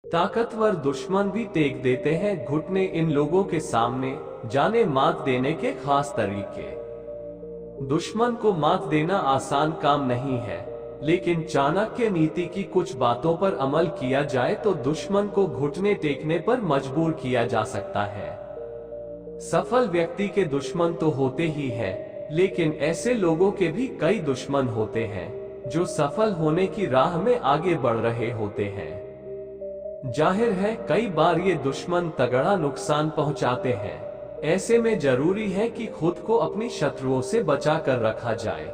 ताकतवर दुश्मन भी टेक देते हैं घुटने इन लोगों के सामने, जाने मात देने के खास तरीके। दुश्मन को मात देना आसान काम नहीं है, लेकिन चाणक्य नीति की कुछ बातों पर अमल किया जाए तो दुश्मन को घुटने टेकने पर मजबूर किया जा सकता है। सफल व्यक्ति के दुश्मन तो होते ही हैं, लेकिन ऐसे लोगों के भी कई दुश्मन होते हैं जो सफल होने की राह में आगे बढ़ रहे होते हैं। जाहिर है कई बार ये दुश्मन तगड़ा नुकसान पहुंचाते हैं। ऐसे में जरूरी है कि खुद को अपनी शत्रुओं से बचा कर रखा जाए।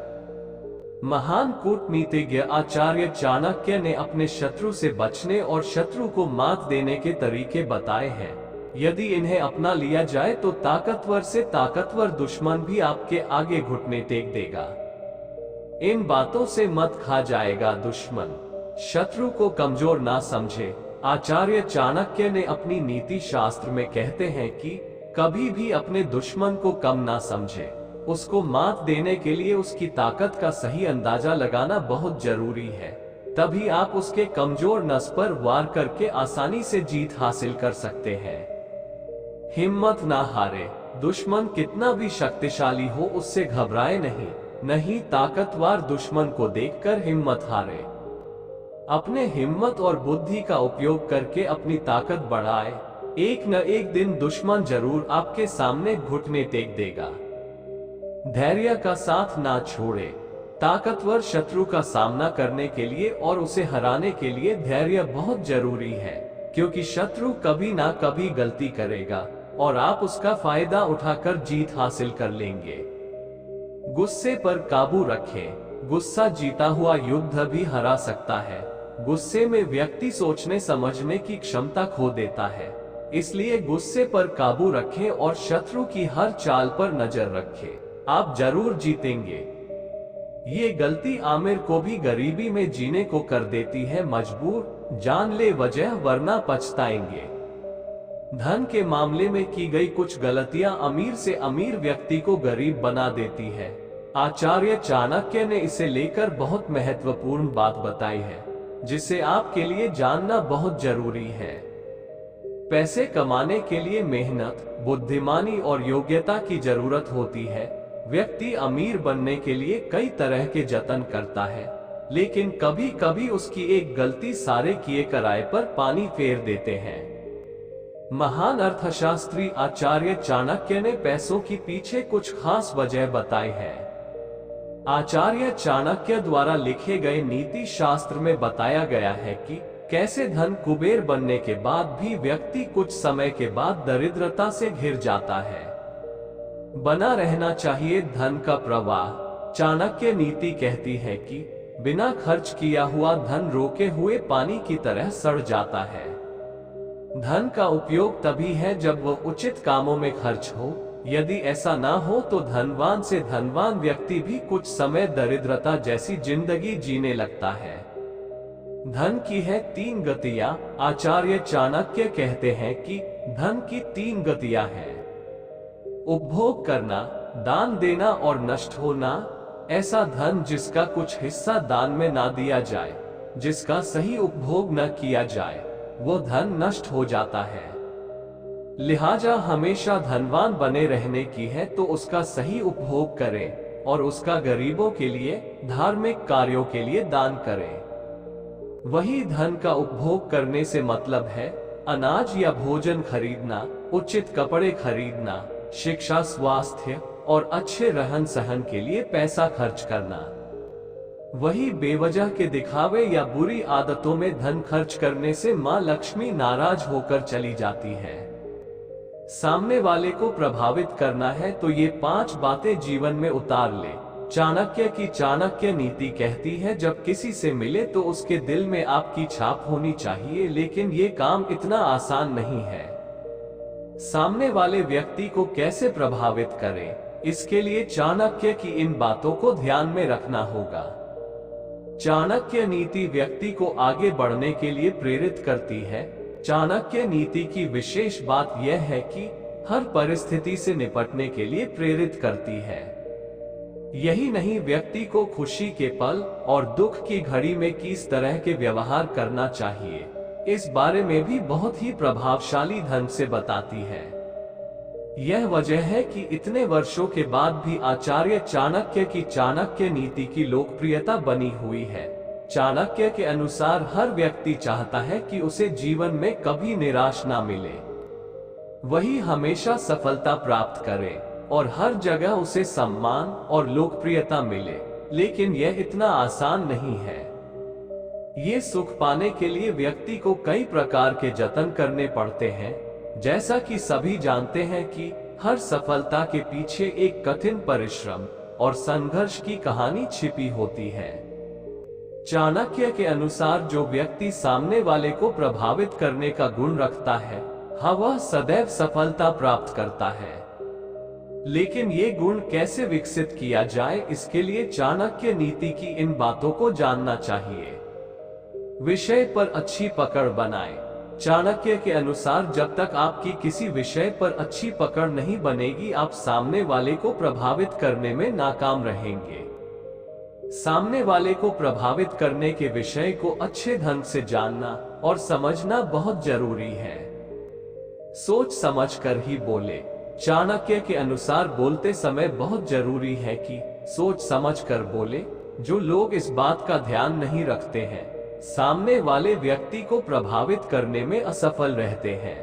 महान कूटनीतिज्ञ आचार्य चाणक्य ने अपने शत्रु से बचने और शत्रु को मात देने के तरीके बताए हैं। यदि इन्हें अपना लिया जाए तो ताकतवर से ताकतवर दुश्मन भी आपके आगे घुटने टेक देगा। इन बातों से मत खा जाएगा दुश्मन, शत्रु को कमजोर ना समझे। आचार्य चाणक्य ने अपनी नीति शास्त्र में कहते हैं कि कभी भी अपने दुश्मन को कम ना समझे। उसको मात देने के लिए उसकी ताकत का सही अंदाजा लगाना बहुत जरूरी है। तभी आप उसके कमजोर नस पर वार करके आसानी से जीत हासिल कर सकते हैं। हिम्मत ना हारे, दुश्मन कितना भी शक्तिशाली हो उससे घबराए नहीं ताकतवर दुश्मन को देखकर हिम्मत हारे। अपने हिम्मत और बुद्धि का उपयोग करके अपनी ताकत बढ़ाए। एक न एक दिन दुश्मन जरूर आपके सामने घुटने टेक देगा। धैर्य का साथ ना छोड़े। ताकतवर शत्रु का सामना करने के लिए और उसे हराने के लिए धैर्य बहुत जरूरी है, क्योंकि शत्रु कभी ना कभी गलती करेगा और आप उसका फायदा उठाकर जीत हासिल कर लेंगे। गुस्से पर काबू रखें। गुस्सा जीता हुआ युद्ध भी हरा सकता है। गुस्से में व्यक्ति सोचने समझने की क्षमता खो देता है। इसलिए गुस्से पर काबू रखें और शत्रु की हर चाल पर नजर रखें। आप जरूर जीतेंगे। ये गलती आमिर को भी गरीबी में जीने को कर देती है मजबूर। जान ले वजह वरना पछताएंगे। धन के मामले में की गई कुछ गलतियां अमीर से अमीर व्यक्ति को गरीब बना देती है। आचार्य चाणक्य ने इसे लेकर बहुत महत्वपूर्ण बात बताई है, जिसे आपके लिए जानना बहुत जरूरी है। पैसे कमाने के लिए मेहनत, बुद्धिमानी और योग्यता की जरूरत होती है। व्यक्ति अमीर बनने के लिए कई तरह के जतन करता है, लेकिन कभी कभी उसकी एक गलती सारे किए कराए पर पानी फेर देते हैं। महान अर्थशास्त्री आचार्य चाणक्य ने पैसों की पीछे कुछ खास वजह बताई है। आचार्य चाणक्य द्वारा लिखे गए नीति शास्त्र में बताया गया है कि कैसे धन कुबेर बनने के बाद भी व्यक्ति कुछ समय के बाद दरिद्रता से घिर जाता है। बना रहना चाहिए धन का प्रवाह। चाणक्य नीति कहती है कि बिना खर्च किया हुआ धन रोके हुए पानी की तरह सड़ जाता है। धन का उपयोग तभी है जब वह उचित कामों में खर्च हो। यदि ऐसा ना हो तो धनवान से धनवान व्यक्ति भी कुछ समय दरिद्रता जैसी जिंदगी जीने लगता है। धन की है 3 गतियां। आचार्य चाणक्य कहते हैं कि धन की 3 गतियां हैं। उपभोग करना, दान देना और नष्ट होना। ऐसा धन जिसका कुछ हिस्सा दान में ना दिया जाए, जिसका सही उपभोग न किया जाए, वो धन नष्ट हो जाता है। लिहाजा हमेशा धनवान बने रहने की है तो उसका सही उपभोग करें और उसका गरीबों के लिए, धार्मिक कार्यों के लिए दान करें। वही धन का उपभोग करने से मतलब है अनाज या भोजन खरीदना, उचित कपड़े खरीदना, शिक्षा, स्वास्थ्य और अच्छे रहन सहन के लिए पैसा खर्च करना। वही बेवजह के दिखावे या बुरी आदतों में धन खर्च करने से मां लक्ष्मी नाराज होकर चली जाती है। सामने वाले को प्रभावित करना है तो ये 5 बातें जीवन में उतार ले। चाणक्य की चाणक्य नीति कहती है जब किसी से मिले तो उसके दिल में आपकी छाप होनी चाहिए, लेकिन ये काम इतना आसान नहीं है। सामने वाले व्यक्ति को कैसे प्रभावित करें, इसके लिए चाणक्य की इन बातों को ध्यान में रखना होगा। चाणक्य नीति व्यक्ति को आगे बढ़ने के लिए प्रेरित करती है। चाणक्य नीति की विशेष बात यह है कि हर परिस्थिति से निपटने के लिए प्रेरित करती है। यही नहीं, व्यक्ति को खुशी के पल और दुख की घड़ी में किस तरह के व्यवहार करना चाहिए, इस बारे में भी बहुत ही प्रभावशाली ढंग से बताती है। यह वजह है कि इतने वर्षों के बाद भी आचार्य चाणक्य की चाणक्य नीति की लोकप्रियता बनी हुई है। चाणक्य के अनुसार हर व्यक्ति चाहता है कि उसे जीवन में कभी निराश ना मिले, वही हमेशा सफलता प्राप्त करे और हर जगह उसे सम्मान और लोकप्रियता मिले। लेकिन यह इतना आसान नहीं है। ये सुख पाने के लिए व्यक्ति को कई प्रकार के जतन करने पड़ते हैं। जैसा कि सभी जानते हैं कि हर सफलता के पीछे एक कठिन परिश्रम और संघर्ष की कहानी छिपी होती है। चाणक्य के अनुसार जो व्यक्ति सामने वाले को प्रभावित करने का गुण रखता है, वह सदैव सफलता प्राप्त करता है। लेकिन ये गुण कैसे विकसित किया जाए, इसके लिए चाणक्य नीति की इन बातों को जानना चाहिए। विषय पर अच्छी पकड़ बनाएं। चाणक्य के अनुसार जब तक आपकी किसी विषय पर अच्छी पकड़ नहीं बनेगी, आप सामने वाले को प्रभावित करने में नाकाम रहेंगे। सामने वाले को प्रभावित करने के विषय को अच्छे ढंग से जानना और समझना बहुत जरूरी है। सोच समझकर ही बोले। चाणक्य के अनुसार बोलते समय बहुत जरूरी है कि सोच समझकर बोले। जो लोग इस बात का ध्यान नहीं रखते हैं, सामने वाले व्यक्ति को प्रभावित करने में असफल रहते हैं।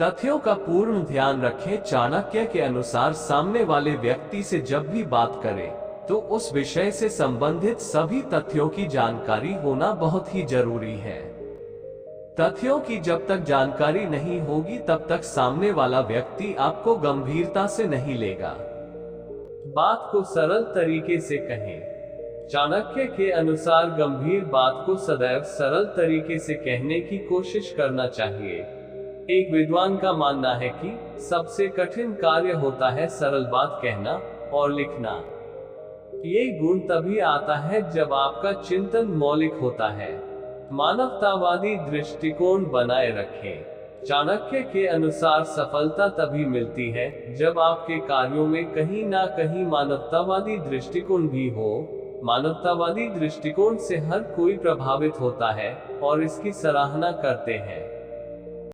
तथ्यों का पूर्ण ध्यान रखें। चाणक्य के अनुसार सामने वाले व्यक्ति से जब भी बात करें तो उस विषय से संबंधित सभी तथ्यों की जानकारी होना बहुत ही जरूरी है। तथ्यों की जब तक जानकारी नहीं होगी तब तक सामने वाला व्यक्ति आपको गंभीरता से नहीं लेगा। बात को सरल तरीके से कहें। चाणक्य के अनुसार गंभीर बात को सदैव सरल तरीके से कहने की कोशिश करना चाहिए। एक विद्वान का मानना है कि सबसे कठिन कार्य होता है सरल बात कहना और लिखना। ये गुण तभी आता है जब आपका चिंतन मौलिक होता है। मानवतावादी दृष्टिकोण बनाए रखें। चाणक्य के अनुसार सफलता तभी मिलती है जब आपके कार्यों में कहीं ना कहीं मानवतावादी दृष्टिकोण भी हो। मानवतावादी दृष्टिकोण से हर कोई प्रभावित होता है और इसकी सराहना करते हैं।